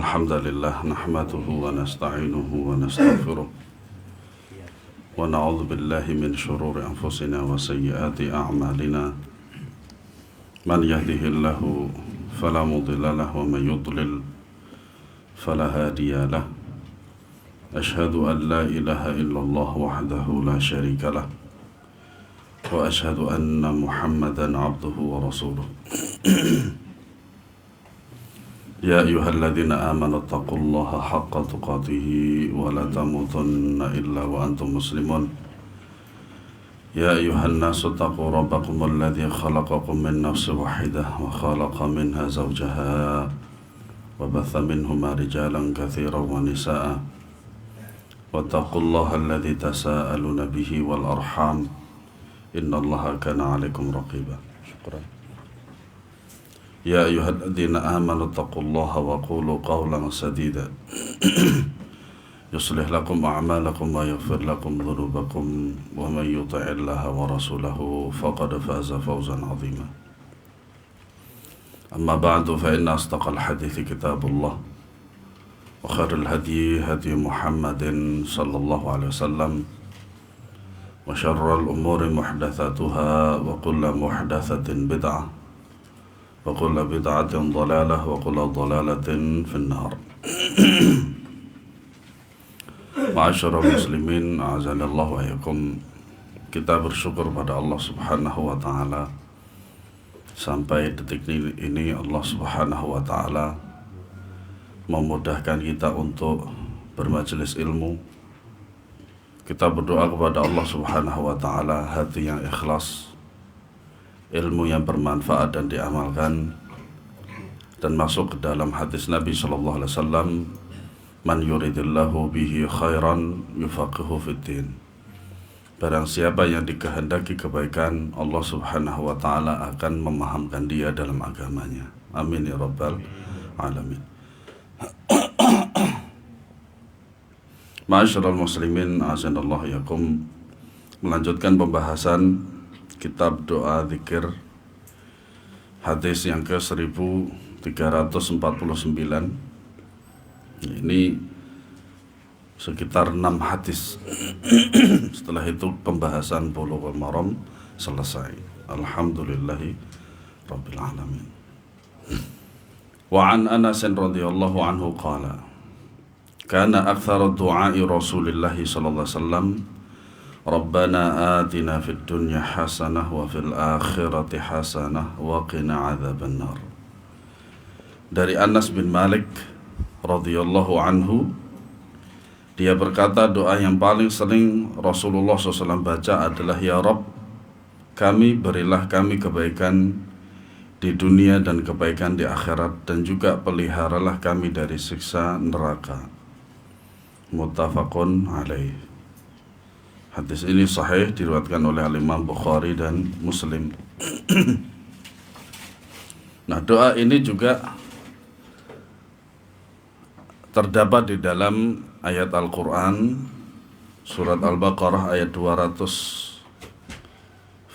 الحمد لله نحمده ونستعينه ونستغفره ونعوذ بالله من شرور أنفسنا وسيئات أعمالنا من يهده الله فلا مضل له ومن يضلل فلا هادي له أشهد أن لا إله إلا الله وحده لا شريك له وأشهد أن محمدا عبده ورسوله يا أيها الذين آمنوا اتقوا الله حق تقاته ولا تموتن إلا وأنتم مسلمون يا أيها الناس اتقوا ربكم الذي خلقكم من نفس واحدة وخلق منها زوجها وبث منهما رجالا كثيرا ونساء واتقوا الله الذي تساءلون به والأرحام إن الله كان عليكم رقيبا. شكرا. يا أيها الذين آمنوا اتقوا الله وقولوا قولا سديدا يصلح لكم أعمالكم ويغفر لكم ذنوبكم ومن يطع الله ورسوله فقد فاز فوزا عظيما. أما بعد فإن أصدق الحديث كتاب الله وخير الهدي هدي محمد صلى الله عليه وسلم وشر الأمور محدثاتها وكل محدثة بدعة وكل بدعة ضلالة وكل ضلالة في النار. Ma'asyiral muslimin, a'azanallahu wa iyyakum. Kita bersyukur pada Allah Subhanahu wa taala sampai detik ini Allah Subhanahu wa taala memudahkan kita untuk bermajelis ilmu. Kita berdoa kepada Allah Subhanahu wa taala hati yang ikhlas, ilmu yang bermanfaat dan diamalkan, dan masuk ke dalam hadis Nabi sallallahu alaihi wasallam, man yuridillahu bihi khairan yufaqihu fiddin. Barang siapa yang dikehendaki kebaikan, Allah Subhanahu wa taala akan memahamkan dia dalam agamanya. Amin ya rabbal alamin. Ma'asyiral muslimin, azanallahu yakum. Melanjutkan pembahasan kitab doa zikir, hadis yang ke 1349. Ini sekitar 6 hadis. Setelah itu pembahasan Bulughul Maram selesai. Alhamdulillahi rabbil alamin. Wa an Anas radhiyallahu anhu qala kana aktsaru du'a'i Rasulillah sallallahu alaihi wasallam Rabbana atina fid dunya hasanah wa fil akhirati hasanah wa qina adzabannar. Dari Anas bin Malik radhiyallahu anhu, dia berkata doa yang paling sering Rasulullah SAW baca adalah ya Rabb, berilah kami kebaikan di dunia dan kebaikan di akhirat, dan juga peliharalah kami dari siksa neraka. Muttafaqun alaih. Hadis ini sahih, diriwayatkan oleh Imam Bukhari dan Muslim. Nah, doa ini juga terdapat di dalam ayat Al-Quran, surat Al-Baqarah ayat 200.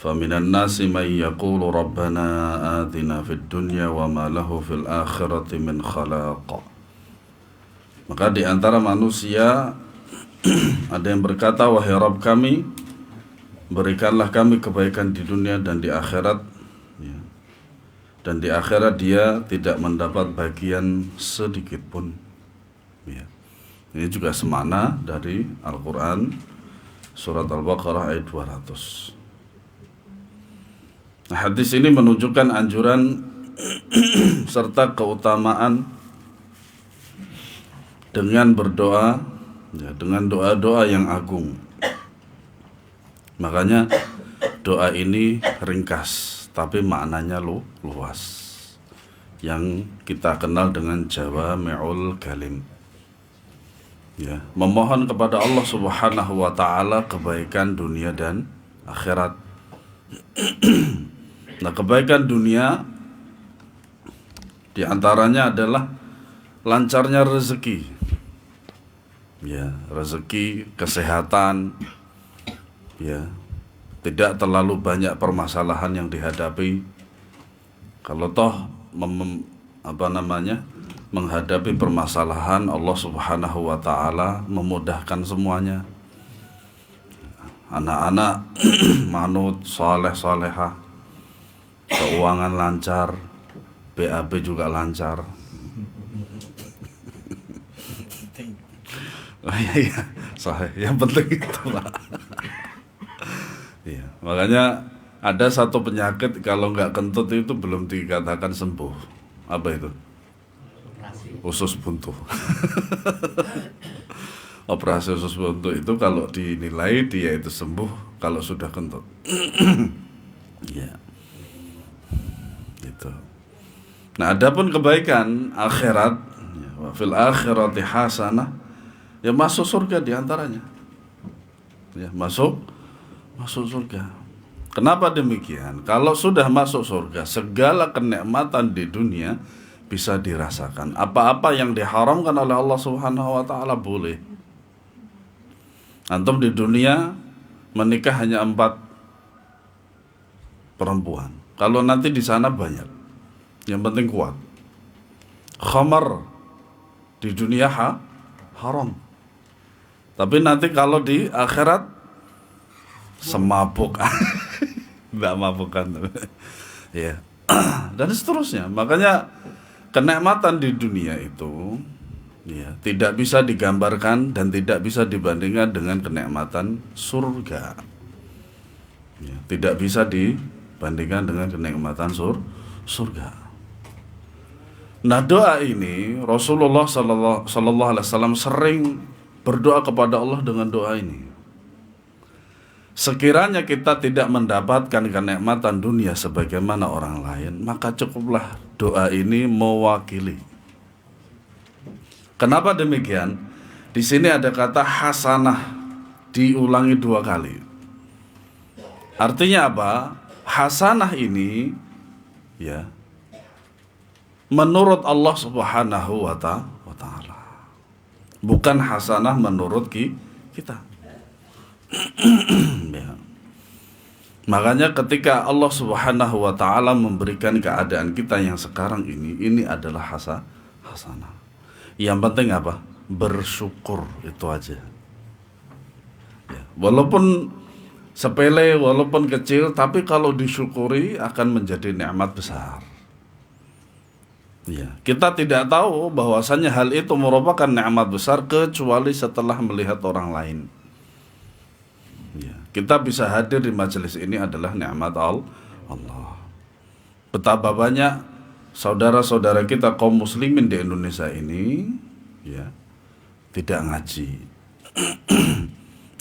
Faminan nasi may yaqulu rabbana atina fid dunya wa ma lahu fil akhirati min khalaq. Maka di antara manusia ada yang berkata, wahai Rabb kami, berikanlah kami kebaikan di dunia dan di akhirat, ya. Dan di akhirat dia tidak mendapat bagian sedikit pun, ya. Ini juga semana dari Al-Quran, surat Al-Baqarah ayat 200. Nah, hadis ini menunjukkan anjuran serta keutamaan dengan berdoa, ya, dengan doa-doa yang agung. Makanya doa ini ringkas tapi maknanya luas, yang kita kenal dengan jawami'ul kalim, ya, memohon kepada Allah Subhanahu wa taala kebaikan dunia dan akhirat. Nah, kebaikan dunia diantaranya adalah lancarnya rezeki, ya, rezeki, kesehatan, ya, tidak terlalu banyak permasalahan yang dihadapi. Kalau toh menghadapi permasalahan, Allah Subhanahu wa Ta'ala memudahkan semuanya. Anak-anak manut, soleh soleha, keuangan lancar, BAB juga lancar. Iya, yang penting itu Pak. Iya, makanya ada satu penyakit kalau nggak kentut itu belum dikatakan sembuh. Apa itu? Usus buntu. Operasi usus buntu itu kalau dinilai dia itu sembuh kalau sudah kentut. Ya, itu. Nah, adapun kebaikan akhirat, ya, wa fil akhirati hasanah, ya masuk surga diantaranya. Ya, masuk surga. Kenapa demikian? Kalau sudah masuk surga, segala kenikmatan di dunia bisa dirasakan. Apa-apa yang diharamkan oleh Allah Subhanahu wa Ta'ala boleh. Antum di dunia menikah hanya 4 perempuan. Kalau nanti di sana banyak. Yang penting kuat. Khamar di dunia haram. Tapi nanti kalau di akhirat semabuk. Enggak mabukan. Ya. Dan seterusnya. Makanya kenikmatan di dunia itu ya, tidak bisa digambarkan dan tidak bisa dibandingkan dengan kenikmatan surga. Ya, tidak bisa dibandingkan dengan kenikmatan surga. Nah, doa ini Rasulullah Sallallahu Alaihi Wasallam sering berdoa kepada Allah dengan doa ini. Sekiranya kita tidak mendapatkan kenikmatan dunia sebagaimana orang lain, maka cukuplah doa ini mewakili. Kenapa demikian? Di sini ada kata hasanah diulangi 2 kali. Artinya apa? Hasanah ini ya menurut Allah Subhanahu wa Ta'ala. Bukan hasanah menurut kita. Ya. Makanya ketika Allah Subhanahu wa Ta'ala memberikan keadaan kita yang sekarang ini adalah hasanah. Yang penting apa? Bersyukur, itu aja. Ya. Walaupun sepele, walaupun kecil, tapi kalau disyukuri akan menjadi nikmat besar. Ya. Kita tidak tahu bahwasanya hal itu merupakan nikmat besar kecuali setelah melihat orang lain. Ya. Kita bisa hadir di majelis ini adalah nikmat Allah. Betapa banyak saudara-saudara kita kaum muslimin di Indonesia ini ya tidak ngaji.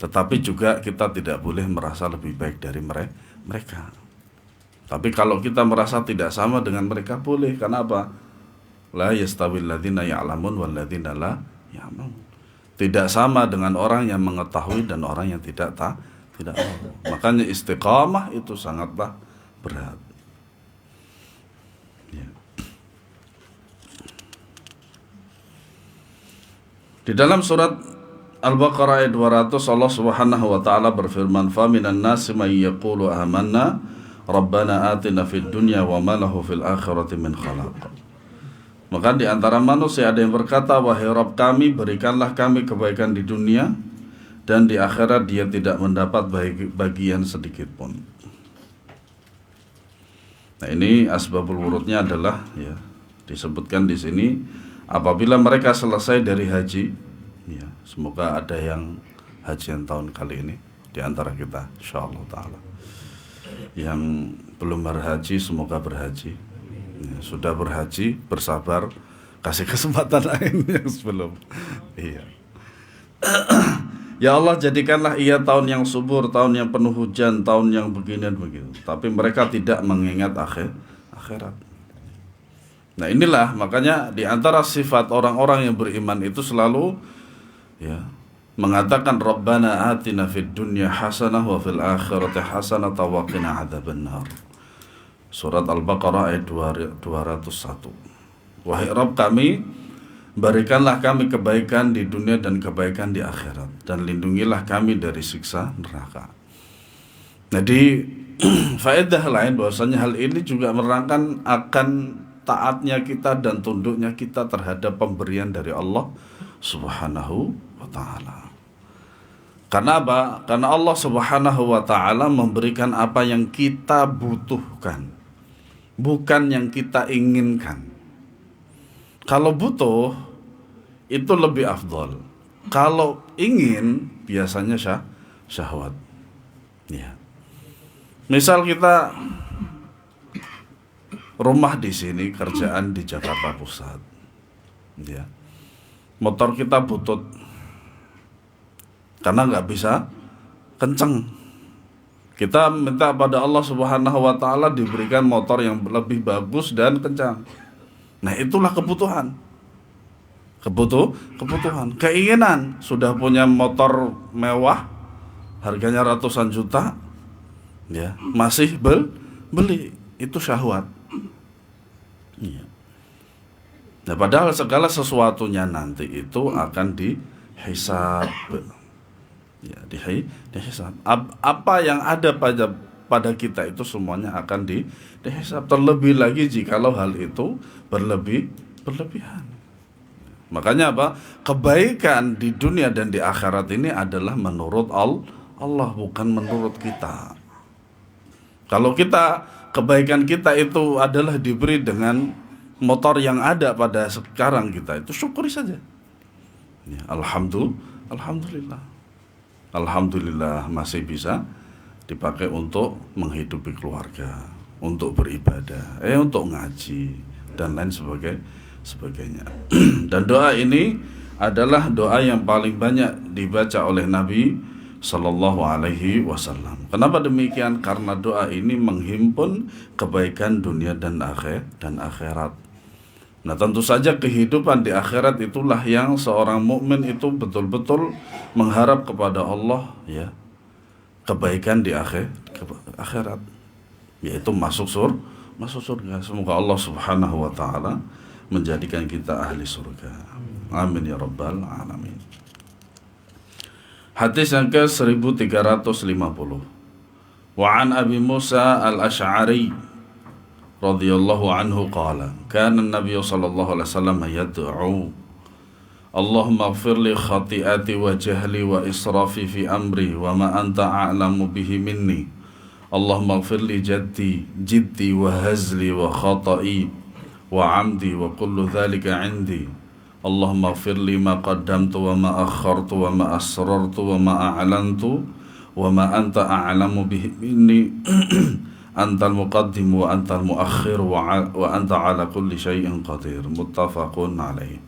Tetapi juga kita tidak boleh merasa lebih baik dari mereka. Tapi kalau kita merasa tidak sama dengan mereka boleh. Karena apa? La yastawil ladzina ya'lamun wal ladzina la ya'lamun. Tidak sama dengan orang yang mengetahui dan orang yang tidak tahu. Makanya istiqamah itu sangatlah berat. Ya. Di dalam surat Al-Baqarah ayat 200 Allah Subhanahu wa Ta'ala berfirman, "Fa minan nasi may yaqulu amanna rabbana atina fid dunya wa ma lahu fil akhirati min khalaq." Maka di antara manusia ada yang berkata, "Wahai Rabb kami, berikanlah kami kebaikan di dunia dan di akhirat dia tidak mendapat bagian sedikit pun." Nah, ini asbabul wurudnya adalah ya disebutkan di sini apabila mereka selesai dari haji, ya semoga ada yang hajian tahun kali ini di antara kita, insyaallah taala. Yang belum berhaji semoga berhaji. Ya, sudah berhaji bersabar, kasih kesempatan lain yang sebelum. Iya. Ya Allah, jadikanlah ia tahun yang subur, tahun yang penuh hujan, tahun yang begini dan begitu. Tapi mereka tidak mengingat akhirat. Nah, inilah makanya di antara sifat orang-orang yang beriman itu selalu ya mengatakan Rabbana atina fid dunya hasanah wa fil akhirati hasanah wa qina adzabannar. Surat Al-Baqarah ayat 201. Wahai Rabb kami, berikanlah kami kebaikan di dunia dan kebaikan di akhirat, dan lindungilah kami dari siksa neraka. Jadi faedah lain bahwasanya hal ini juga menerangkan akan taatnya kita dan tunduknya kita terhadap pemberian dari Allah Subhanahu wa ta'ala. Karena apa? Karena Allah Subhanahu wa ta'ala memberikan apa yang kita butuhkan, bukan yang kita inginkan. Kalau butuh itu lebih afdol. Kalau ingin biasanya syahwat. Ya. Misal kita rumah di sini, kerjaan di Jakarta Pusat. Ya. Motor kita butut karena nggak bisa kenceng. Kita minta pada Allah Subhanahu wa ta'ala diberikan motor yang lebih bagus dan kencang. Nah, itulah kebutuhan. Kebutuhan. Keinginan, sudah punya motor mewah, harganya ratusan juta, ya, masih beli, itu syahwat. Ya. Nah, padahal segala sesuatunya nanti itu akan dihisab. Ya, dihisab. Apa yang ada pada kita itu semuanya akan dihisab. Terlebih lagi jikalau hal itu berlebihan. Makanya apa? Kebaikan di dunia dan di akhirat ini adalah menurut Allah, bukan menurut kita. Kalau kebaikan kita itu adalah diberi dengan motor yang ada pada sekarang kita, itu syukuri saja. Ya, Alhamdulillah masih bisa dipakai untuk menghidupi keluarga, untuk beribadah, untuk ngaji dan lain sebagainya. Dan doa ini adalah doa yang paling banyak dibaca oleh Nabi Sallallahu Alaihi Wasallam. Kenapa demikian? Karena doa ini menghimpun kebaikan dunia dan akhirat. Nah, tentu saja kehidupan di akhirat itulah yang seorang mukmin itu betul-betul mengharap kepada Allah, ya, kebaikan di akhirat, yaitu masuk surga. Semoga Allah Subhanahu wa ta'ala menjadikan kita ahli surga. Amin ya rabbal alamin. Hadis yang ke-1350. Wa an Abi Musa al-Asy'ari radhiyallahu anhu qala kana an-nabiy sallallahu alaihi wasallam yad'u Allahumma ighfir li khati'ati wa jahli wa israfi fi amri wa ma anta a'lamu bihi minni. Allahumma ighfir li jiddi wa hazli wa khata'i wa 'amdi wa kullu dhalika 'indi. Allahumma ighfir li ma qaddamtu wa ma akhartu wa ma asrartu wa ma a'lantu wa ma anta a'lamu bihi minni. Antal muqaddim wa antal muakhir wa anta ala kulli syai'in qadir. Muttafaqun alaih.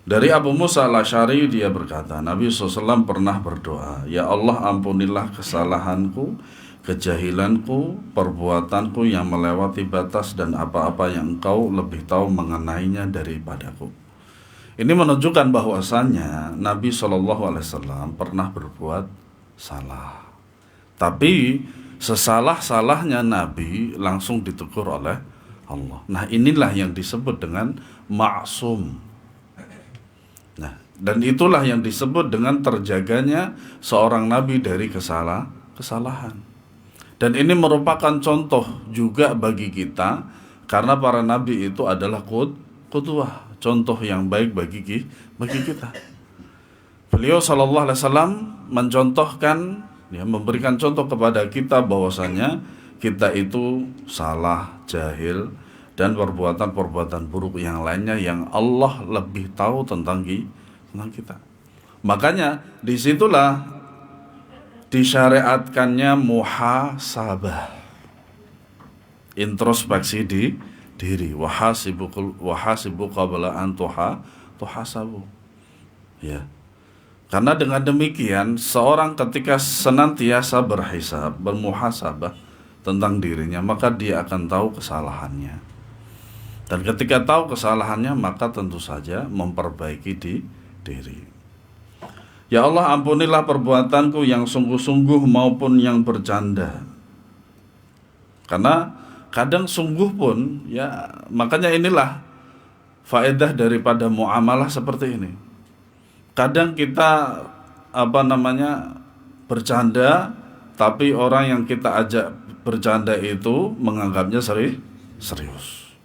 Dari Abu Musa al-Asy'ari, dia berkata, Nabi SAW pernah berdoa, Ya Allah, ampunilah kesalahanku, kejahilanku, perbuatanku yang melewati batas dan apa-apa yang Engkau lebih tahu mengenainya daripadaku. Ini menunjukkan bahwasannya Nabi SAW pernah berbuat salah. Tapi sesalah-salahnya Nabi langsung ditegur oleh Allah. Nah, inilah yang disebut dengan maksum. Nah, dan itulah yang disebut dengan terjaganya seorang Nabi dari kesalahan. Dan ini merupakan contoh juga bagi kita, karena para nabi itu adalah qudwah, contoh yang baik bagi kita. Beliau sallallahu alaihi wasallam mencontohkan, ya, memberikan contoh kepada kita bahwasanya kita itu salah, jahil, dan perbuatan-perbuatan buruk yang lainnya yang Allah lebih tahu tentang kita. Makanya disitulah disyariatkannya muhasabah, introspeksi diri. Wahasibu qabla an tuhasabu. Ya. Karena dengan demikian seorang ketika senantiasa berhisab, bermuhasabah tentang dirinya, maka dia akan tahu kesalahannya. Dan ketika tahu kesalahannya, maka tentu saja memperbaiki diri. Ya Allah, ampunilah perbuatanku yang sungguh-sungguh maupun yang bercanda. Karena kadang sungguh pun, ya, makanya inilah faedah daripada muamalah seperti ini. Kadang kita bercanda, tapi orang yang kita ajak bercanda itu menganggapnya serius.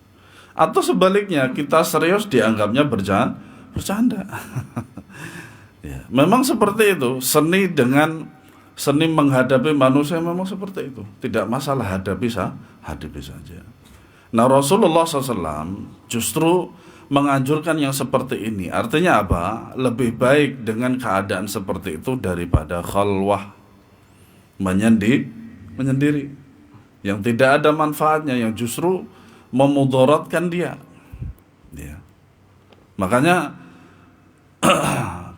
Atau sebaliknya, kita serius dianggapnya bercanda. Ya, memang seperti itu. Seni menghadapi manusia memang seperti itu. Tidak masalah, hadapi saja. Nah, Rasulullah SAW justru menganjurkan yang seperti ini. Artinya apa? Lebih baik dengan keadaan seperti itu daripada khalwah, menyendiri, yang tidak ada manfaatnya, yang justru memudaratkan dia. Ya. Makanya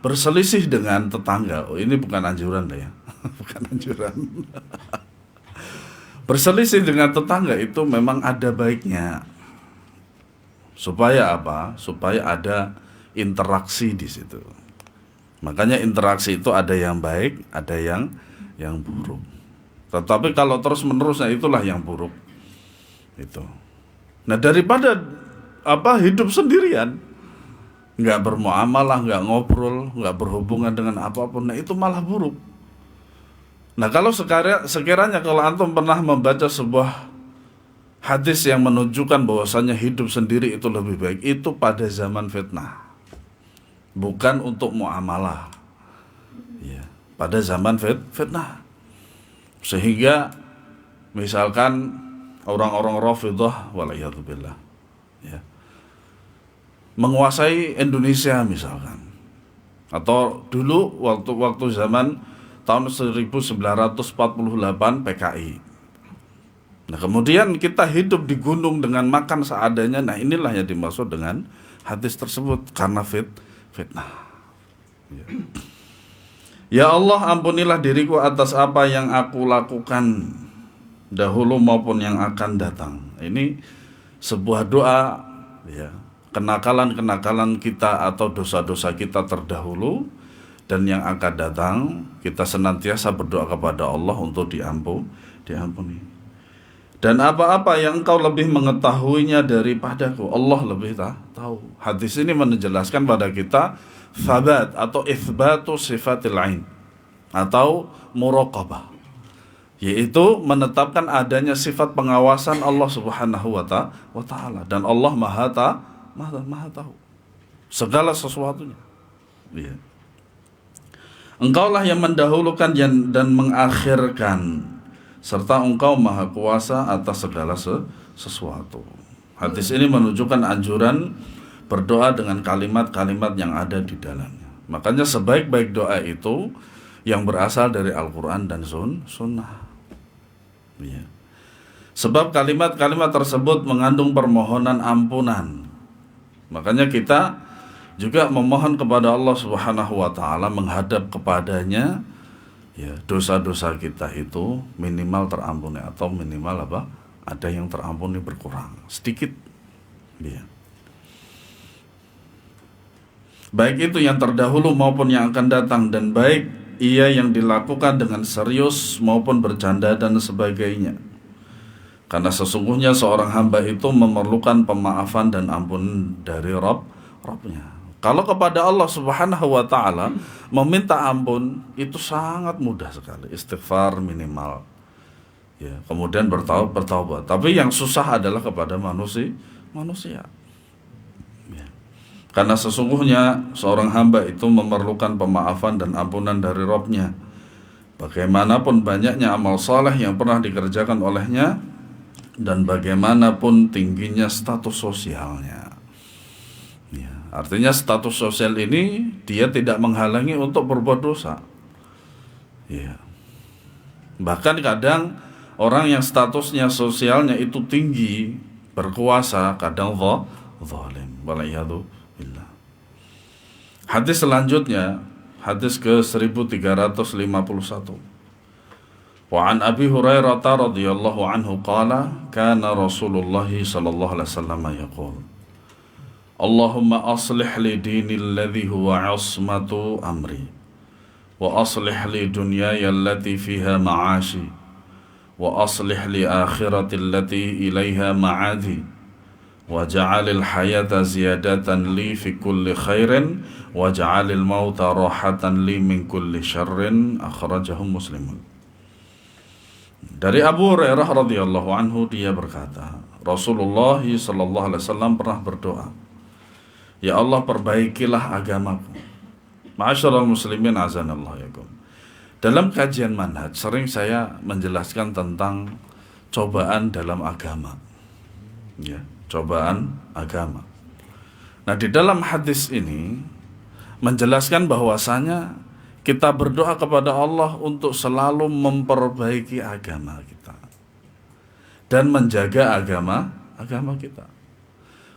berselisih dengan tetangga. Oh, ini bukan anjuran ya. Bukan anjuran. Berselisih dengan tetangga itu memang ada baiknya. Supaya apa? Supaya ada interaksi di situ. Makanya interaksi itu ada yang baik, ada yang buruk. Tetapi kalau terus-menerus, itulah yang buruk. Itu. Nah, daripada hidup sendirian, nggak bermuamalah, nggak ngobrol, nggak berhubungan dengan apapun, nah itu malah buruk. Nah, kalau sekiranya kalau antum pernah membaca sebuah hadis yang menunjukkan bahwasanya hidup sendiri itu lebih baik, itu pada zaman fitnah, bukan untuk muamalah. Ya, pada zaman fitnah. Sehingga misalkan orang-orang Rafidhah waliyadzubillah, ya, menguasai Indonesia misalkan, atau dulu waktu zaman tahun 1948 PKI. Nah, kemudian kita hidup di gunung dengan makan seadanya. Nah, inilah yang dimaksud dengan hadis tersebut, karena fitnah. Ya. Ya Allah, ampunilah diriku atas apa yang aku lakukan dahulu maupun yang akan datang. Ini sebuah doa, ya, kenakalan-kenakalan kita atau dosa-dosa kita terdahulu dan yang akan datang, kita senantiasa berdoa kepada Allah untuk diampuni. Dan apa-apa yang engkau lebih mengetahuinya daripadaku, Allah lebih tahu. Hadis ini menjelaskan pada kita thabat atau itsbatu sifatil ain atau muraqabah, yaitu menetapkan adanya sifat pengawasan Allah Subhanahu wa ta'ala, dan Allah maha tahu segala sesuatunya. Ya. Engkaulah yang mendahulukan dan mengakhirkan, serta engkau maha kuasa atas segala sesuatu. Hadis ini menunjukkan anjuran berdoa dengan kalimat-kalimat yang ada di dalamnya. Makanya sebaik-baik doa itu yang berasal dari Al-Quran dan Sunnah. Ya. Sebab kalimat-kalimat tersebut mengandung permohonan ampunan. Makanya kita juga memohon kepada Allah Subhanahu wa ta'ala, menghadap kepadanya, ya, dosa-dosa kita itu minimal terampuni, atau minimal ada yang terampuni berkurang sedikit. Ya. Baik itu yang terdahulu maupun yang akan datang, dan baik ia yang dilakukan dengan serius maupun bercanda dan sebagainya. Karena sesungguhnya seorang hamba itu memerlukan pemaafan dan ampun dari Rabbnya. Kalau kepada Allah Subhanahu wa ta'ala meminta ampun itu sangat mudah sekali, istighfar minimal, ya, kemudian bertaubat. Tapi yang susah adalah kepada manusia. Ya. Karena sesungguhnya seorang hamba itu memerlukan pemaafan dan ampunan dari Rabbnya. Bagaimanapun banyaknya amal saleh yang pernah dikerjakan olehnya, dan bagaimanapun tingginya status sosialnya. Ya, artinya status sosial ini dia tidak menghalangi untuk berbuat dosa. Ya. Bahkan kadang orang yang statusnya sosialnya itu tinggi, berkuasa, kadang zalim. Waliyadzubillah. Hadis selanjutnya, hadis ke 1351. Wa an Abi Hurairah radhiyallahu anhu qala kana Rasulullah sallallahu alaihi wasallam yaqul Allahumma aslih li dini alladhi huwa 'ismatu amri wa aslih li dunyaya allati fiha ma'ashi wa aslih li akhirati allati ilaiha ma'adi wa ja'alil hayata ziyadatan li fi kulli khairin wa ja'alil mauta rahatan li min kulli syarrin. Akhrajahu Muslimun. Dari Abu Hurairah radhiyallahu anhu, dia berkata, Rasulullah sallallahu alaihi wasallam pernah berdoa, "Ya Allah, perbaikilah agamaku." Ma'asyiral muslimin azanallahu yakum. Dalam kajian manhaj sering saya menjelaskan tentang cobaan dalam agama. Ya, cobaan agama. Nah, di dalam hadis ini menjelaskan bahwasanya kita berdoa kepada Allah untuk selalu memperbaiki agama kita dan menjaga agama kita.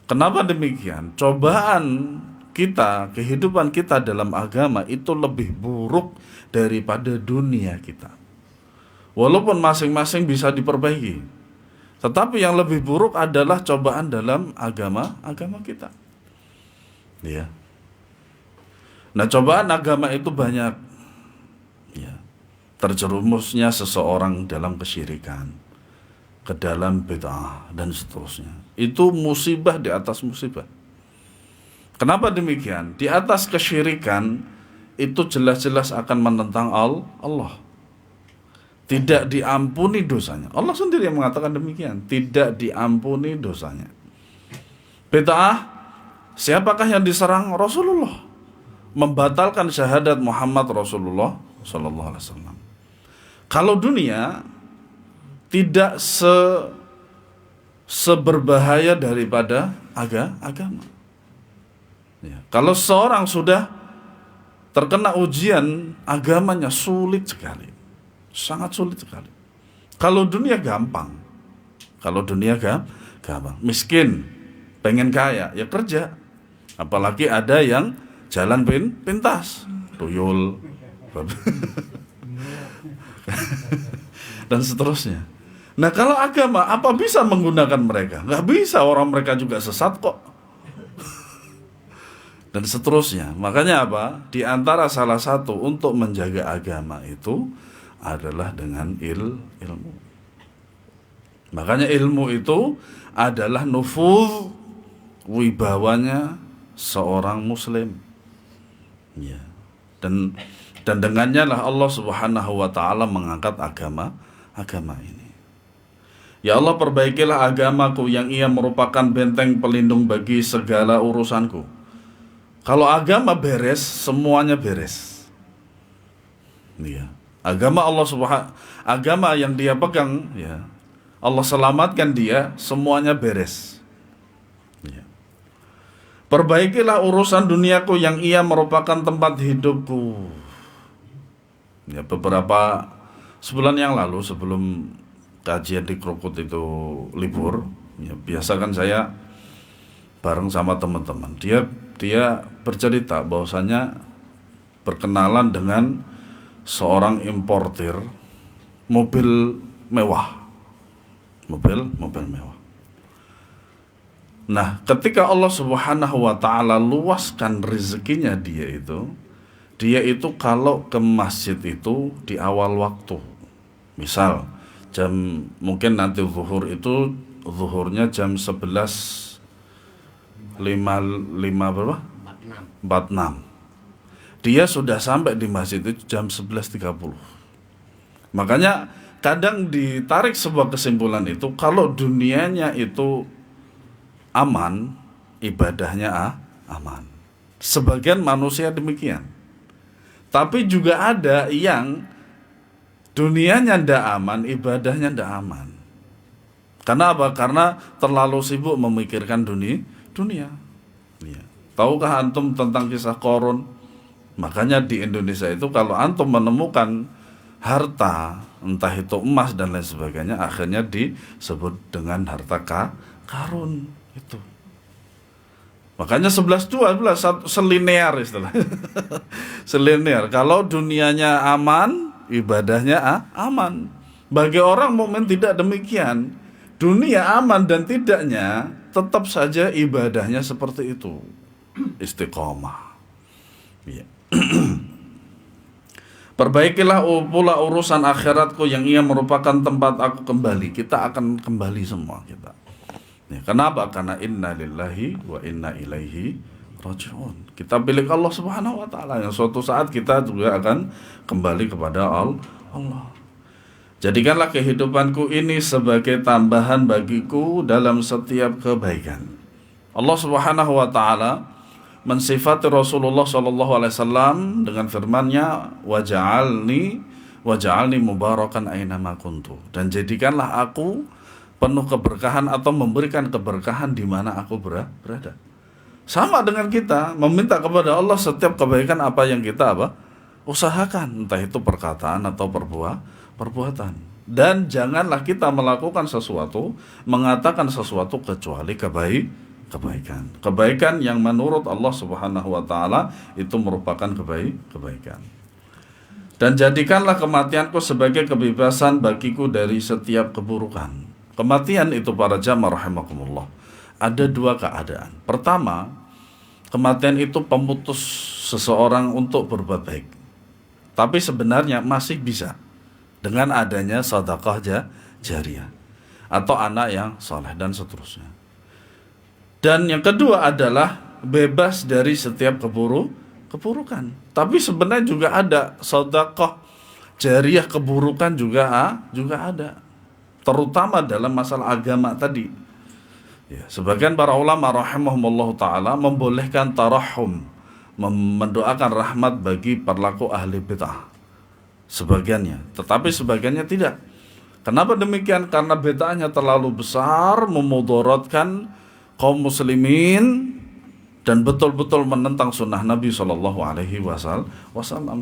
Kenapa demikian? Cobaan kita, kehidupan kita dalam agama itu lebih buruk daripada dunia kita. Walaupun masing-masing bisa diperbaiki, tetapi yang lebih buruk adalah cobaan dalam agama kita. Ya. Nah, cobaan agama itu banyak. Ya. Terjerumusnya seseorang dalam kesyirikan, ke dalam bid'ah dan seterusnya. Itu musibah di atas musibah. Kenapa demikian? Di atas kesyirikan itu jelas-jelas akan menentang Allah. Tidak diampuni dosanya. Allah sendiri yang mengatakan demikian. Tidak diampuni dosanya. Bid'ah, siapakah yang diserang? Rasulullah. Membatalkan syahadat Muhammad Rasulullah sallallahu alaihi wasallam. Kalau dunia tidak seberbahaya daripada agama. Ya. Kalau seorang sudah terkena ujian agamanya sulit sekali, sangat sulit sekali. Kalau dunia gampang, gampang. Miskin, pengen kaya, ya kerja. Apalagi ada yang jalan pintas, tuyul, dan seterusnya. Nah, kalau agama, apa bisa menggunakan mereka? Nggak bisa, orang mereka juga sesat kok. Dan seterusnya. Makanya apa? Di antara salah satu untuk menjaga agama itu adalah dengan ilmu. Makanya ilmu itu adalah nufuz wibawanya seorang muslim. Ya. Dan dengannya lah Allah Subhanahu wa taala mengangkat agama ini. Ya Allah, perbaikilah agamaku yang ia merupakan benteng pelindung bagi segala urusanku. Kalau agama beres, semuanya beres. Ya. Agama yang dia pegang, ya. Allah selamatkan dia, semuanya beres. Ya. Perbaikilah urusan duniaku yang ia merupakan tempat hidupku. Ya, beberapa sebulan yang lalu sebelum kajian di Krukut itu libur, ya, biasa kan saya bareng sama teman-teman. Dia bercerita bahwasanya berkenalan dengan seorang importir mobil mewah. Mobil mewah. Nah, ketika Allah Subhanahu wa taala luaskan rezekinya dia itu kalau ke masjid itu di awal waktu. Misal mungkin nanti zuhurnya jam 11.45 berapa? 46. Dia sudah sampai di masjid itu jam 11.30. Makanya kadang ditarik sebuah kesimpulan itu, kalau dunianya itu aman, ibadahnya aman. Sebagian manusia demikian. Tapi juga ada yang dunianya ndak aman, ibadahnya ndak aman. Karena apa? Karena terlalu sibuk memikirkan dunia. Ya. Tahukah antum tentang kisah Qarun? Makanya di Indonesia itu kalau antum menemukan harta, entah itu emas dan lain sebagainya, akhirnya disebut dengan harta karun itu. Makanya 11-12 selinear istilah. Selinear. Kalau dunianya aman, ibadahnya aman. Bagi orang mukmin tidak demikian. Dunia aman dan tidaknya tetap saja ibadahnya seperti itu. Istiqomah. Ya. Perbaikilah pula urusan akhiratku yang ia merupakan tempat aku kembali. Kita akan kembali semua kita. Ya, kenapa? Karena inna lillahi wa inna ilaihi raji'un. Kita milik Allah Subhanahu wa taala yang suatu saat kita juga akan kembali kepada Allah. Jadikanlah kehidupanku ini sebagai tambahan bagiku dalam setiap kebaikan. Allah Subhanahu wa taala mensifati Rasulullah sallallahu alaihi wasallam dengan firman-Nya, waj'alni mubarakan aina ma kuntu, dan jadikanlah aku penuh keberkahan atau memberikan keberkahan di mana aku berada. Sama dengan kita meminta kepada Allah setiap kebaikan apa yang kita usahakan, entah itu perkataan atau perbuatan. Dan janganlah kita melakukan sesuatu, mengatakan sesuatu kecuali kebaikan. Kebaikan yang menurut Allah Subhanahu wa taala itu merupakan kebaikan. Dan jadikanlah kematianku sebagai kebebasan bagiku dari setiap keburukan. Kematian itu para jamaah rahimakumullah, ada dua keadaan. Pertama, kematian itu pemutus seseorang untuk berbuat baik. Tapi sebenarnya masih bisa dengan adanya sedekah jariyah atau anak yang saleh dan seterusnya. Dan yang kedua adalah bebas dari setiap keburukan. Tapi sebenarnya juga ada sedekah jariyah keburukan juga ada. Terutama dalam masalah agama tadi. Ya, sebagian para ulama rahimahumullah ta'ala membolehkan tarahum, mendoakan rahmat bagi perilaku ahli bid'ah. Sebagiannya, tetapi sebagiannya tidak. Kenapa demikian? Karena bid'ahnya terlalu besar, memudaratkan kaum muslimin dan betul-betul menentang sunnah Nabi Shallallahu Alaihi Wasallam.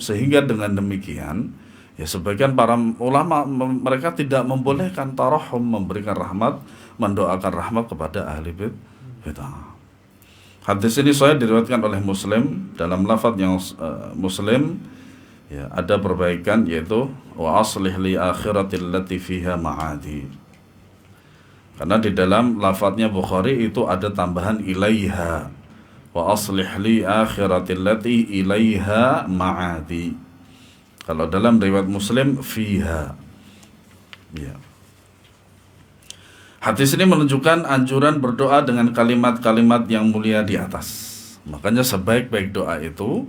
Sehingga dengan demikian, ya sebagian para ulama mereka tidak membolehkan tarahum, memberikan rahmat, mendoakan rahmat kepada ahli bid'ah. Hadis ini saya diriwayatkan oleh Muslim dalam lafaz yang Muslim, ya, ada perbaikan yaitu wa aslih li akhiratil lati fiha ma'adi. Karena di dalam lafaznya Bukhari itu ada tambahan ilaiha, wa aslih li akhiratil lati ilaiha ma'adi. Kalau dalam riwayat Muslim fiha. Ya. Hadis ini menunjukkan anjuran berdoa dengan kalimat-kalimat yang mulia di atas. Makanya sebaik-baik doa itu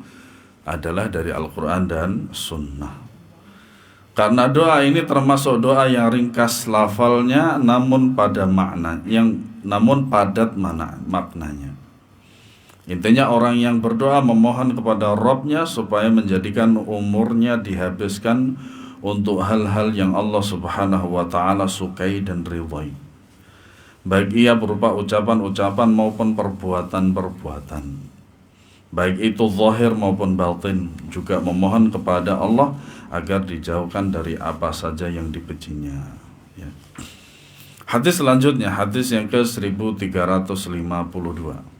adalah dari Al-Quran dan Sunnah. Karena doa ini termasuk doa yang ringkas lafalnya, namun padat maknanya. Intinya orang yang berdoa memohon kepada Rabb-Nya supaya menjadikan umurnya dihabiskan untuk hal-hal yang Allah Subhanahu wa ta'ala sukai dan ridhai, baik ia berupa ucapan-ucapan maupun perbuatan-perbuatan, baik itu zahir maupun batin. Juga memohon kepada Allah agar dijauhkan dari apa saja yang dibencinya, ya. Hadis selanjutnya, hadis yang ke-1352.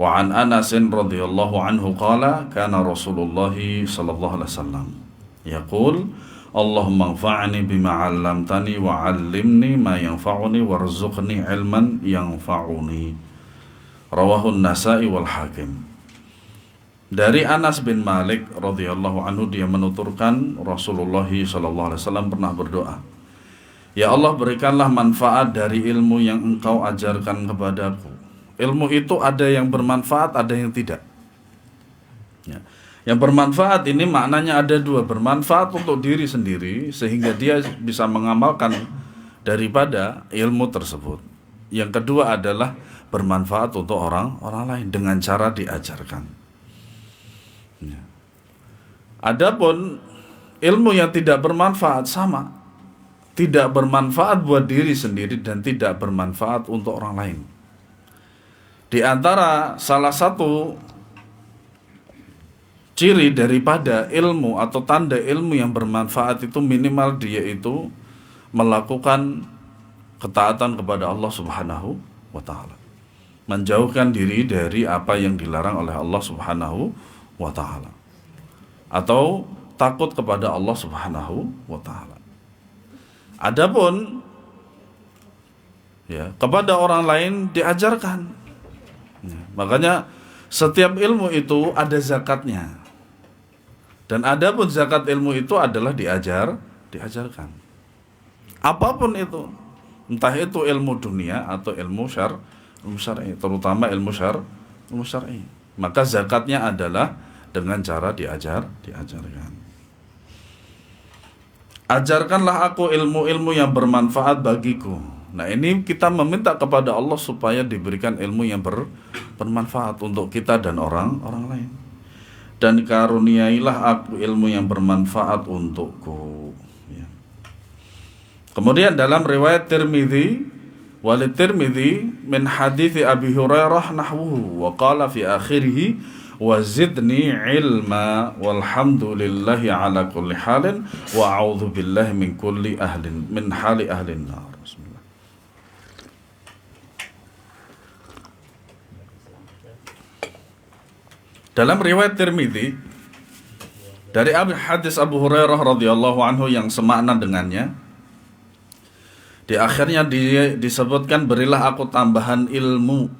Wa an Anas radhiyallahu anhu qala kana Rasulullah sallallahu alaihi wasallam yaqul Allahumma anfa'ni bima 'allamtani wa 'allimni ma yanfa'uni warzuqni ilman yanfa'uni. Rawahu An-Nasa'i wal Hakim. Dari Anas bin Malik radhiyallahu anhu, dia menuturkan Rasulullah sallallahu alaihi wasallam pernah berdoa, ya Allah, berikanlah manfaat dari ilmu yang Engkau ajarkan kepadaku. Ilmu itu ada yang bermanfaat, ada yang tidak. Ya. Yang bermanfaat ini maknanya ada dua. Bermanfaat untuk diri sendiri sehingga dia bisa mengamalkan daripada ilmu tersebut. Yang kedua adalah bermanfaat untuk orang lain dengan cara diajarkan. Ya. Adapun ilmu yang tidak bermanfaat sama. Tidak bermanfaat buat diri sendiri dan tidak bermanfaat untuk orang lain. Di antara salah satu ciri daripada ilmu atau tanda ilmu yang bermanfaat itu minimal dia itu melakukan ketaatan kepada Allah Subhanahu wa ta'ala, menjauhkan diri dari apa yang dilarang oleh Allah Subhanahu wa ta'ala, atau takut kepada Allah Subhanahu wa ta'ala. Adapun ya, kepada orang lain diajarkan. Ya, makanya setiap ilmu itu ada zakatnya. Dan adapun zakat ilmu itu adalah diajarkan. Apapun itu, entah itu ilmu dunia atau ilmu syar'i, terutama ilmu syar'i. Maka zakatnya adalah dengan cara diajarkan. Ajarkanlah aku ilmu-ilmu yang bermanfaat bagiku. Nah, ini kita meminta kepada Allah supaya diberikan ilmu yang bermanfaat untuk kita dan orang lain. Dan karuniailah aku ilmu yang bermanfaat untukku. Ya. Kemudian dalam riwayat Tirmidzi, walid Tirmidzi min hadithi Abi Hurairah nahwuhu wa qala fi akhirih wa zidni ilma walhamdulillahi ala kulli halin wa a'udzu billahi min kulli ahlin min hali ahlin nar. Bismillah. Dalam riwayat Tirmidzi dari hadis Abu Hurairah radhiyallahu anhu yang semakna dengannya, di akhirnya disebutkan berilah aku tambahan ilmu.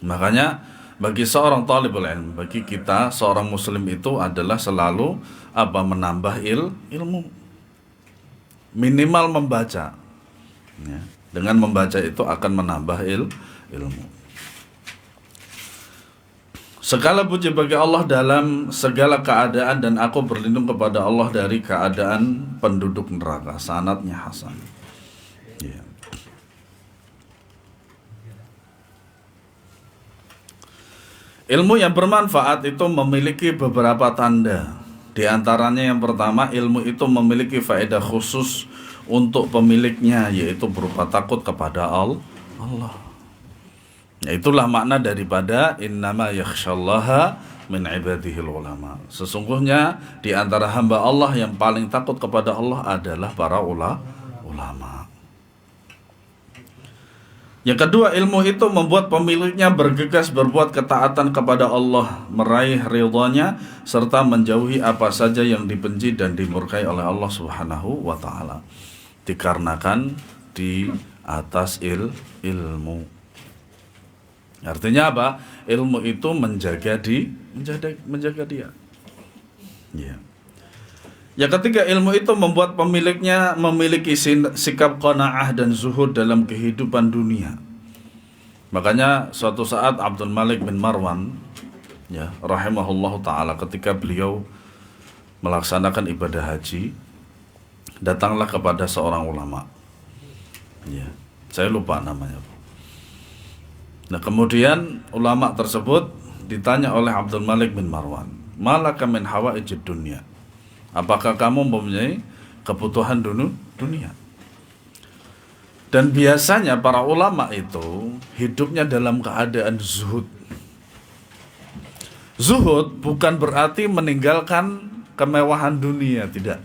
Makanya bagi seorang talibul ilm, bagi kita seorang muslim itu adalah selalu menambah ilmu. Minimal membaca. Ya, dengan membaca itu akan menambah ilmu. Segala puji bagi Allah dalam segala keadaan, dan aku berlindung kepada Allah dari keadaan penduduk neraka. Sanadnya hasan. Ya. Ilmu yang bermanfaat itu memiliki beberapa tanda. Di antaranya yang pertama, ilmu itu memiliki faedah khusus untuk pemiliknya, yaitu berupa takut kepada Allah. Ya, itulah makna daripada innama yakhsyallaha min ibadihil ulama. Sesungguhnya di antara hamba Allah yang paling takut kepada Allah adalah para ulama. Yang kedua, ilmu itu membuat pemiliknya bergegas berbuat ketaatan kepada Allah, meraih ridhanya, serta menjauhi apa saja yang dibenci dan dimurkai oleh Allah Subhanahu wa taala. Dikarenakan di atas ilmu. Artinya apa? Ilmu itu menjaga dia. Ya. Yang ketiga, ilmu itu membuat pemiliknya memiliki sikap qanaah dan zuhud dalam kehidupan dunia. Makanya suatu saat Abdul Malik bin Marwan, ya, rahimahullah ta'ala, ketika beliau melaksanakan ibadah haji, datanglah kepada seorang ulama. Ya, saya lupa namanya. Nah, kemudian ulama tersebut ditanya oleh Abdul Malik bin Marwan, malaka min hawaijid dunya? Apakah kamu mempunyai kebutuhan dunia? Dan biasanya para ulama itu hidupnya dalam keadaan zuhud. Zuhud bukan berarti meninggalkan kemewahan dunia, tidak.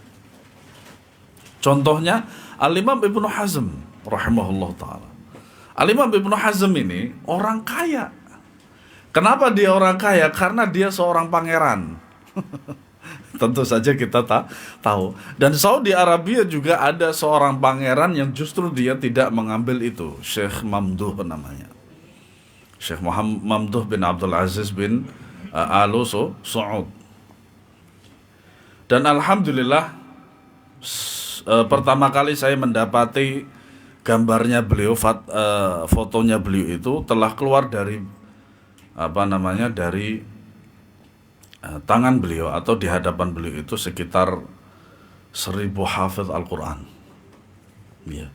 Contohnya Al-Imam Ibnu Hazm rahimahullah ta'ala. Al-Imam Ibnu Hazm ini orang kaya. Kenapa dia orang kaya? Karena dia seorang pangeran. Tentu saja kita tahu. Dan Saudi Arabia juga ada seorang pangeran yang justru dia tidak mengambil itu. Syekh Mamduh namanya. Syekh Mamduh bin Abdul Aziz bin Al Saud. Dan alhamdulillah pertama kali saya mendapati gambarnya beliau, fotonya beliau itu telah keluar dari dari tangan beliau atau di hadapan beliau itu sekitar 1000 hafiz Al-Quran. Ya.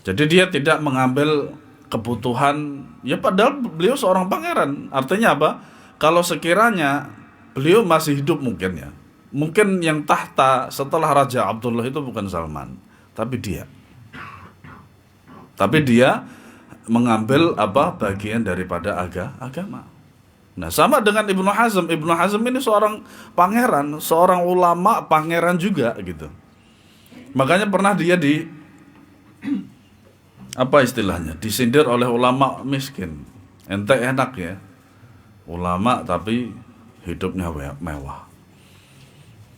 Jadi dia tidak mengambil kebutuhan, ya padahal beliau seorang pangeran. Artinya apa? Kalau sekiranya beliau masih hidup mungkin yang tahta setelah Raja Abdullah itu bukan Salman, tapi dia mengambil bagian daripada agama. Nah, sama dengan Ibnu Hazm. Ibnu Hazm ini seorang pangeran, seorang ulama pangeran juga gitu. Makanya pernah dia disindir oleh ulama miskin. Ente enak ya, ulama tapi hidupnya mewah.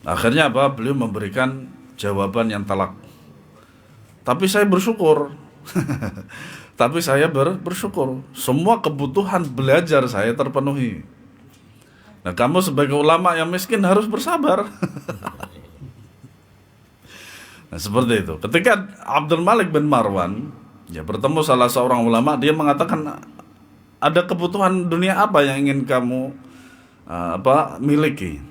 Akhirnya beliau memberikan jawaban yang telak. Tapi saya bersyukur. Tapi saya bersyukur semua kebutuhan belajar saya terpenuhi. Nah, kamu sebagai ulama yang miskin harus bersabar. Nah, seperti itu. Ketika Abdul Malik bin Marwan bertemu salah seorang ulama, dia mengatakan, ada kebutuhan dunia apa yang ingin kamu miliki?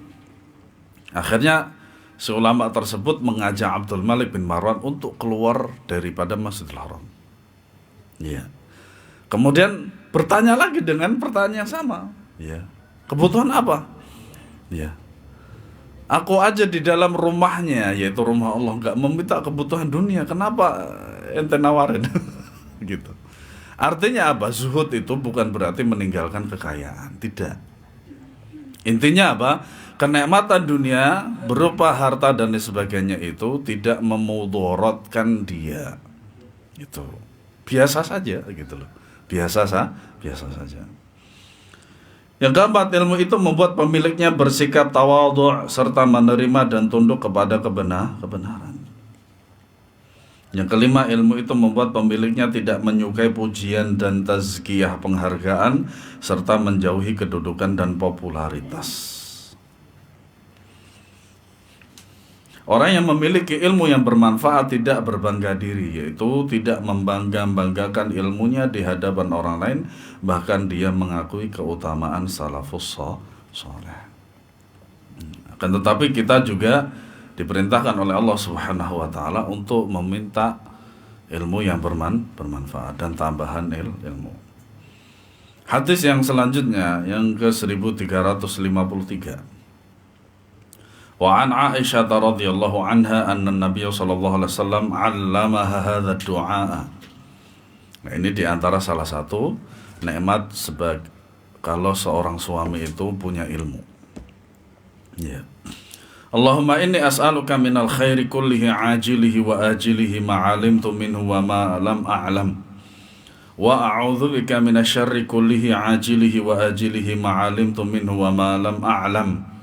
Akhirnya si ulama tersebut mengajak Abdul Malik bin Marwan untuk keluar daripada Masjidil Haram. Ya. Kemudian bertanya lagi dengan pertanyaan yang sama. Ya. Kebutuhan apa? Ya. Aku aja di dalam rumahnya, yaitu rumah Allah, nggak meminta kebutuhan dunia. Kenapa ente nawarin? Gitu. Artinya apa? Zuhud itu bukan berarti meninggalkan kekayaan. Tidak. Intinya apa? Kenikmatan dunia berupa harta dan sebagainya itu tidak memudorotkan dia. Itu biasa saja gitu loh. Biasa saja. Yang keempat, ilmu itu membuat pemiliknya bersikap tawadhu serta menerima dan tunduk kepada kebenaran. Yang kelima, ilmu itu membuat pemiliknya tidak menyukai pujian dan tazkiyah, penghargaan, serta menjauhi kedudukan dan popularitas. Orang yang memiliki ilmu yang bermanfaat tidak berbangga diri, yaitu tidak membangga-banggakan ilmunya di hadapan orang lain, bahkan dia mengakui keutamaan salafus saleh. Akan tetapi kita juga diperintahkan oleh Allah Subhanahu wa taala untuk meminta ilmu yang bermanfaat dan tambahan ilmu. Hadis yang selanjutnya yang ke-1353. Wa an Aisyah radhiyallahu anha anna Nabiy sallallahu alaihi wasallam 'allamaha hadha ad-du'a. Nah, ini diantara salah satu nikmat kalau seorang suami itu punya ilmu. Ya. Allahumma inni as'aluka minal khairi kullihi ajilihi wa ajilihi ma 'alimtu minhu wa ma lam a'lam. Wa a'udzu bika minasyarri kullihi ajilihi wa ajilihi ma 'alimtu minhu wa ma lam a'lam.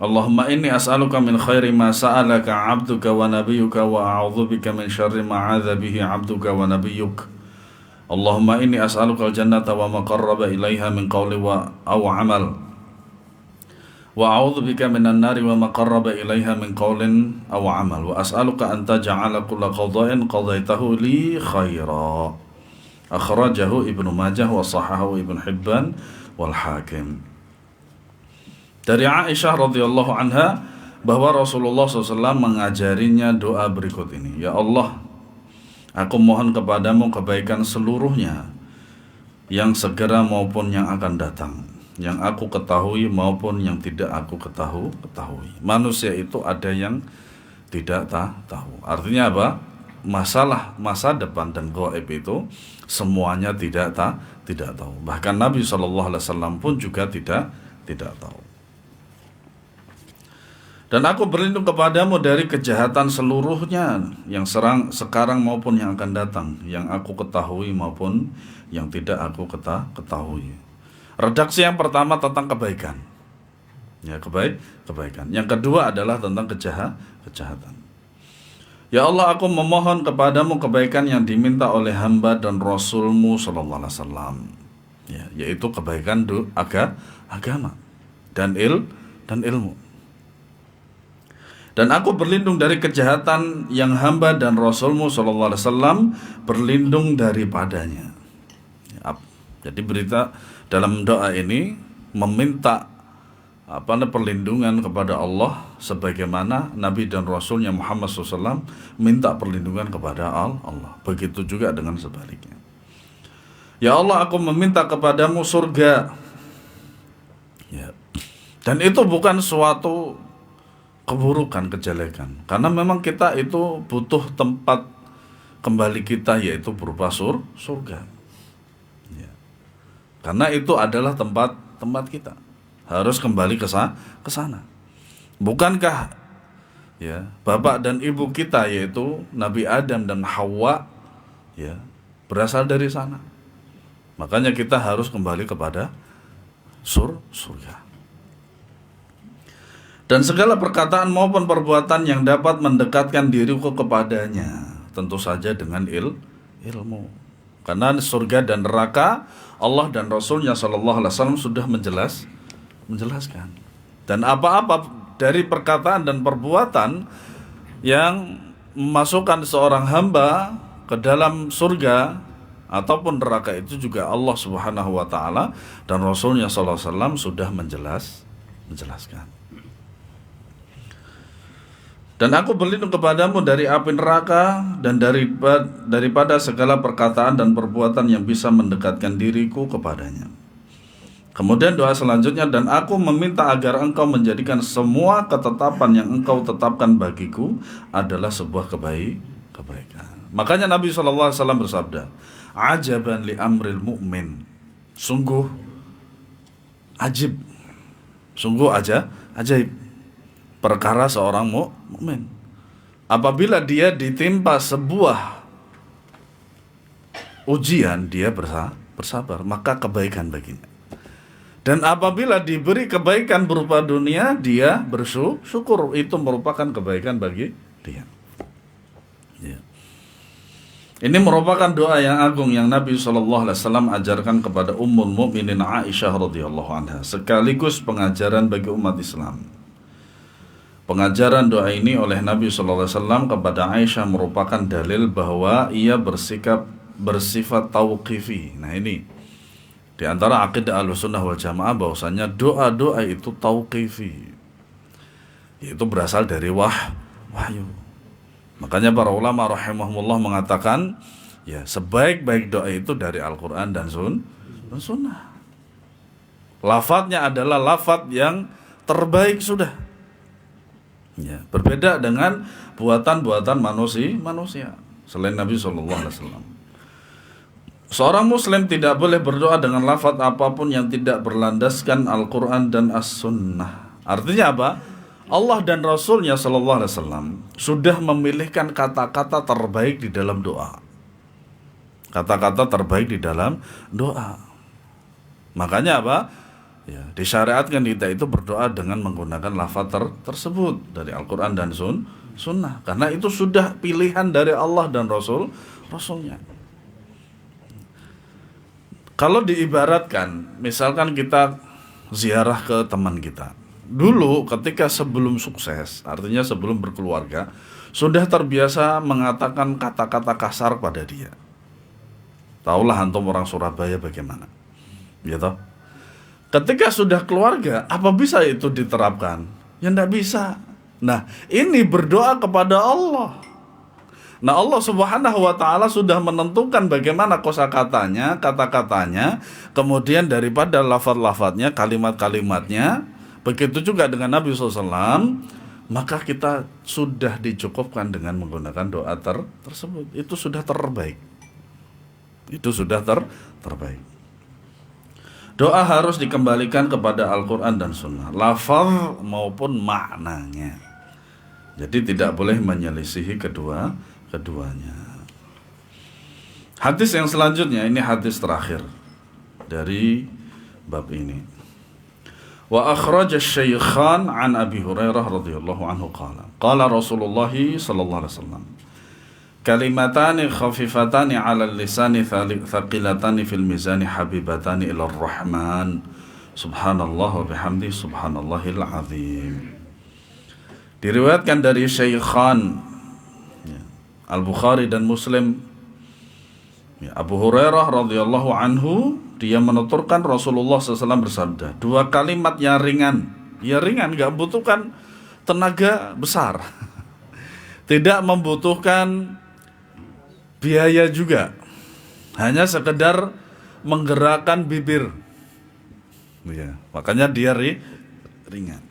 Allahumma inni as'aluka min khairi ma sa'alaka 'abduka wa nabiyyuka wa a'udzu bika min syarri ma 'adza bihi 'abduka wa nabiyyuk. Allahumma inni as'aluka al-jannata wa ma qarraba ilaiha min qawli wa aw 'amal. Wa a'udzu bika minan nari wa ma qarraba ilaiha min qawlin aw 'amal. Wa as'aluka an taj'ala kulla qada'in qadaitahu li khaira. Akhrajahu Ibnu Majah wa sahahahu Ibnu Hibban wal Hakim. Dari Aisyah radhiyallahu anha bahwa Rasulullah SAW mengajarinya doa berikut ini. Ya Allah, aku mohon kepadamu kebaikan seluruhnya, yang segera maupun yang akan datang, yang aku ketahui maupun yang tidak aku ketahui. Manusia itu ada yang tidak tahu. Artinya apa? Masalah masa depan dan gaib itu semuanya tidak tahu. Bahkan Nabi SAW pun juga tidak tahu. Dan aku berlindung kepadamu dari kejahatan seluruhnya, yang sekarang maupun yang akan datang, yang aku ketahui maupun yang tidak aku ketahui. Redaksi yang pertama tentang kebaikan. Ya, kebaikan. Yang kedua adalah tentang kejahatan. Ya Allah, aku memohon kepadamu kebaikan yang diminta oleh hamba dan Rasulmu sallallahu alaihi wasallam. Ya, yaitu kebaikan agama dan ilmu. Dan aku berlindung dari kejahatan yang hamba dan Rasulmu sallallahu alaihi wasallam berlindung daripadanya. Jadi berita dalam doa ini meminta perlindungan kepada Allah sebagaimana Nabi dan Rasulnya Muhammad SAW minta perlindungan kepada Allah. Begitu juga dengan sebaliknya. Ya Allah, aku meminta kepadamu surga. Ya. Dan itu bukan suatu keburukan, kejelekan, karena memang kita itu butuh tempat kembali kita, yaitu berupa surga. Ya. Karena itu adalah tempat kita harus kembali ke sana. Bukankah ya bapak dan ibu kita, yaitu Nabi Adam dan Hawa, ya berasal dari sana? Makanya kita harus kembali kepada surga. Dan segala perkataan maupun perbuatan yang dapat mendekatkan diriku kepadanya, tentu saja dengan ilmu. Karena surga dan neraka Allah dan Rasulnya sallallahu alaihi wasallam sudah menjelaskan. Dan apa-apa dari perkataan dan perbuatan yang memasukkan seorang hamba ke dalam surga ataupun neraka itu juga Allah Subhanahu wa taala dan Rasulnya sallallahu alaihi wasallam sudah menjelaskan. Dan aku berlindung kepadamu dari api neraka dan daripada segala perkataan dan perbuatan yang bisa mendekatkan diriku kepadanya. Kemudian doa selanjutnya, dan aku meminta agar engkau menjadikan semua ketetapan yang engkau tetapkan bagiku adalah sebuah kebaikan. Makanya Nabi SAW bersabda, ajaban li amril mu'min, sungguh ajib, sungguh ajaib perkara seorang mukmin apabila dia ditimpa sebuah ujian, dia bersabar, maka kebaikan baginya. Dan apabila diberi kebaikan berupa dunia, dia bersyukur, itu merupakan kebaikan bagi dia. Ya. Ini merupakan doa yang agung yang Nabi SAW ajarkan kepada Ummul Mukminin Aisyah radhiyallahu anha, sekaligus pengajaran bagi umat Islam. Pengajaran doa ini oleh Nabi SAW kepada Aisyah merupakan dalil bahwa ia bersifat tauqifi. Nah ini di antara akidah Ahlussunnah wal Jamaah bahwasanya doa-doa itu tauqifi, yaitu berasal dari wahyu. Makanya para ulama rahimahumullah mengatakan, ya, sebaik-baik doa itu dari Al-Quran dan Sunnah. Lafadznya adalah lafadz yang terbaik sudah. Ya, berbeda dengan buatan-buatan manusia selain Nabi SAW. Seorang muslim tidak boleh berdoa dengan lafadz apapun yang tidak berlandaskan Al-Quran dan As-Sunnah. Artinya apa? Allah dan Rasulnya SAW sudah memilihkan kata-kata terbaik di dalam doa. Kata-kata terbaik di dalam doa. Makanya apa? Ya, disyariatkan kita itu berdoa dengan menggunakan lafadz tersebut dari Al-Quran dan Sunnah. Karena itu sudah pilihan dari Allah dan Rasulnya. Kalau diibaratkan, misalkan kita ziarah ke teman kita. Dulu ketika sebelum sukses, artinya sebelum berkeluarga, sudah terbiasa mengatakan kata-kata kasar pada dia. Taulah antum orang Surabaya bagaimana, gitu. Ketika sudah keluarga, apa bisa itu diterapkan? Ya tidak bisa. Nah, ini berdoa kepada Allah. Nah, Allah Subhanahu wa Ta'ala sudah menentukan bagaimana kosakatanya, kata-katanya, kemudian daripada lafaz-lafaznya, kalimat-kalimatnya. Begitu juga dengan Nabi SAW, maka kita sudah dicukupkan dengan menggunakan doa tersebut. Itu sudah terbaik. Itu sudah terbaik. Doa harus dikembalikan kepada Al-Quran dan Sunnah, lafaz maupun maknanya. Jadi tidak boleh menyelisihi keduanya. Hadis yang selanjutnya, ini hadis terakhir dari bab ini. Wa akhraj asy-syaikhan an Abi Hurairah radhiyallahu anhu qala Rasulullah sallallahu alaihi wasallam, kalimatani khafifatani 'ala al-lisani thaqilatani fil mizani habibatani ila ar-rahman subhanallah wa bihamdi subhanallahil azim. Diriwayatkan dari Syaikhan Al-Bukhari dan Muslim, ya, Abu Hurairah radhiyallahu anhu, dia menuturkan Rasulullah SAW bersabda, dua kalimat yang ringan, gak membutuhkan tenaga besar, tidak membutuhkan biaya juga, hanya sekedar menggerakkan bibir, ya, makanya dia ringan.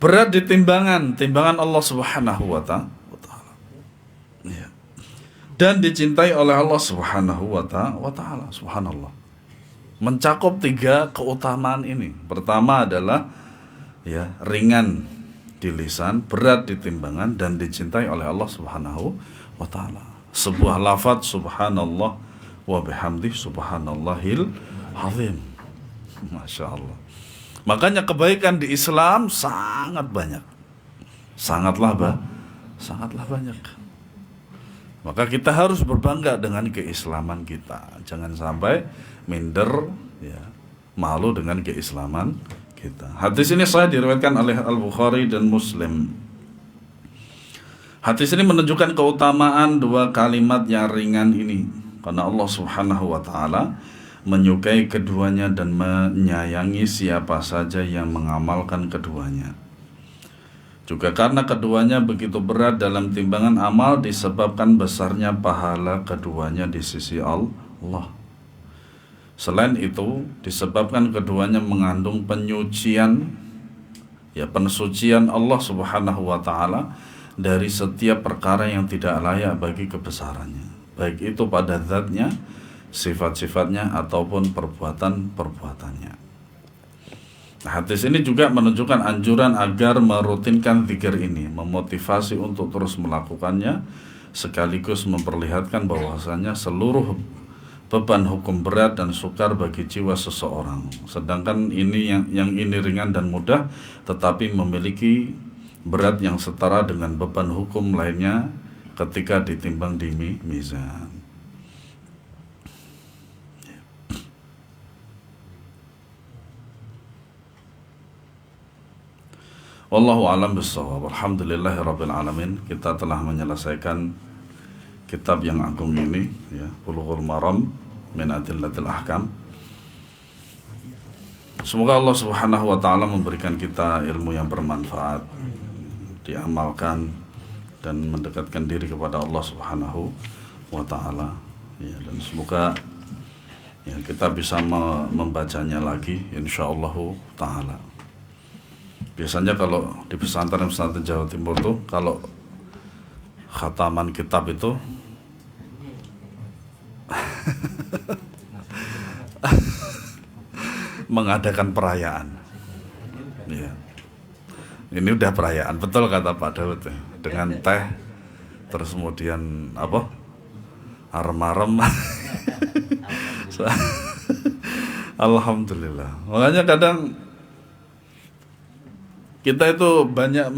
Berat di timbangan Allah Subhanahu wa Ta'ala, ya, dan dicintai oleh Allah Subhanahu wa Ta'ala. Subhanallah. Mencakup tiga keutamaan ini. Pertama adalah, ya, ringan di lisan, berat di timbangan, dan dicintai oleh Allah Subhanahu wa Ta'ala. Sebuah lafadz subhanallah wa bihamdi subhanallahil azim. Masya Allah. Makanya kebaikan di Islam sangat banyak. Sangatlah banyak. Maka kita harus berbangga dengan keislaman kita. Jangan sampai minder, ya, malu dengan keislaman kita. Hadis ini saya diriwayatkan oleh Al-Bukhari dan Muslim. Hadis ini menunjukkan keutamaan dua kalimat yang ringan ini, karena Allah Subhanahu wa Ta'ala menyukai keduanya dan menyayangi siapa saja yang mengamalkan keduanya. Juga karena keduanya begitu berat dalam timbangan amal disebabkan besarnya pahala keduanya di sisi Allah. Selain itu disebabkan keduanya mengandung pensucian Allah Subhanahu wa taala dari setiap perkara yang tidak layak bagi kebesarannya, baik itu pada zatnya, sifat-sifatnya ataupun perbuatan-perbuatannya. Hadis ini juga menunjukkan anjuran agar merutinkan zikir ini, memotivasi untuk terus melakukannya, sekaligus memperlihatkan bahwasanya seluruh beban hukum berat dan sukar bagi jiwa seseorang. Sedangkan ini yang ini ringan dan mudah, tetapi memiliki berat yang setara dengan beban hukum lainnya ketika ditimbang di mizan. Wallahu a'lam bishawab. Alhamdulillahirabbil alamin. Kita telah menyelesaikan kitab yang agung ini, ya, Bulughul Maram min Adillatil Ahkam. Semoga Allah Subhanahu wa taala memberikan kita ilmu yang bermanfaat, diamalkan dan mendekatkan diri kepada Allah Subhanahu wa taala. Ya, dan semoga ya, kita bisa membacanya lagi insyaallah taala. Biasanya kalau di pesantren Jawa Timur tuh kalau khataman kitab itu mengadakan perayaan. Ya. Ini udah perayaan, betul kata Pak Daud ya. Dengan teh, terus kemudian apa? Arem-arem. Alhamdulillah. Makanya kadang kita itu banyak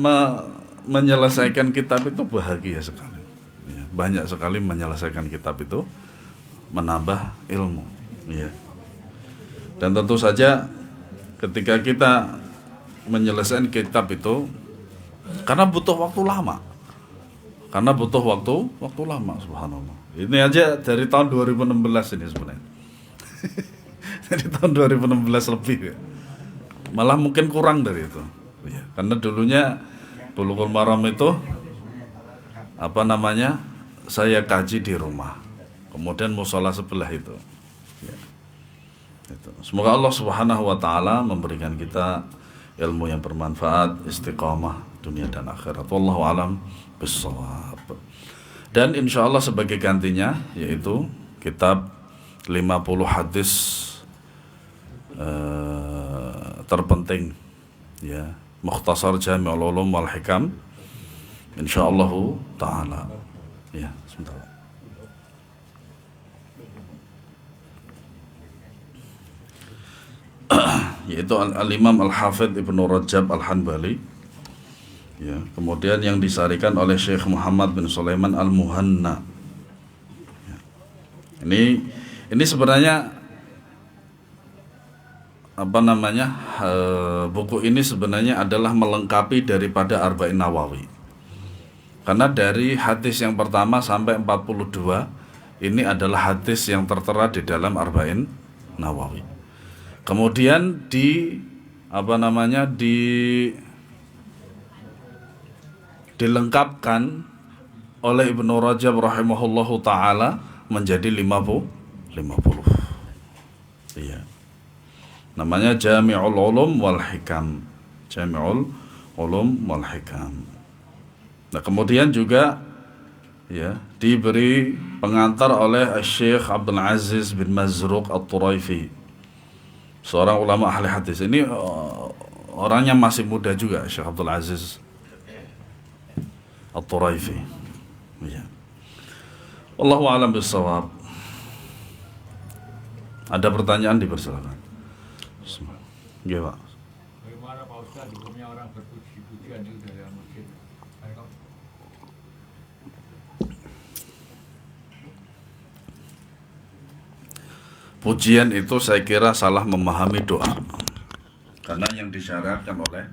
menyelesaikan kitab itu bahagia sekali. Ya, banyak sekali menyelesaikan kitab itu menambah ilmu. Ya. Dan tentu saja ketika kita menyelesaikan kitab itu karena butuh waktu lama. Karena butuh waktu lama, subhanallah. Ini aja dari tahun 2016 ini sebenarnya. Dari tahun 2016 lebih ya. Malah mungkin kurang dari itu. Ya, karena dulunya Bulughul Maram itu saya kaji di rumah, kemudian musola sebelah itu. Ya, itu. Semoga Allah Subhanahu wa taala memberikan kita ilmu yang bermanfaat, istiqamah dunia dan akhirat. Wallahu alam bissawab. Dan insya Allah sebagai gantinya yaitu kitab 50 hadis terpenting, ya, Mukhtasar Jami'ul Ulum wal Hikam, insyaallah taala. Ya, sebentar. Yaitu Al-Imam Al-Hafidh Ibnu Rajab Al-Hanbali. Ya, kemudian yang disarikan oleh Syekh Muhammad bin Sulaiman Al-Muhanna. Ya. Ini sebenarnya buku ini sebenarnya adalah melengkapi daripada Arba'in Nawawi. Karena dari hadis yang pertama sampai 42 ini adalah hadis yang tertera di dalam Arba'in Nawawi. Kemudian dilengkapkan oleh Ibnu Rajab rahimahullahu taala menjadi 50. Iya. Namanya Jami'ul Ulum wal Hikam. Jami'ul Ulum wal Hikam. Nah, kemudian juga ya diberi pengantar oleh Syekh Abdul Aziz bin Mazruq At-Turaifi, seorang ulama ahli hadis. Ini orangnya masih muda juga, Syekh Abdul Aziz At-Turaifi. Ya. Wallahu a'lam bishawab. Ada pertanyaan, dipersilakan. Ya, Pak. Bagaimana Pak Ustaz hukumnya orang berpuji-pujian itu dari masjid? Pujian itu saya kira salah memahami doa. Karena yang disyariatkan oleh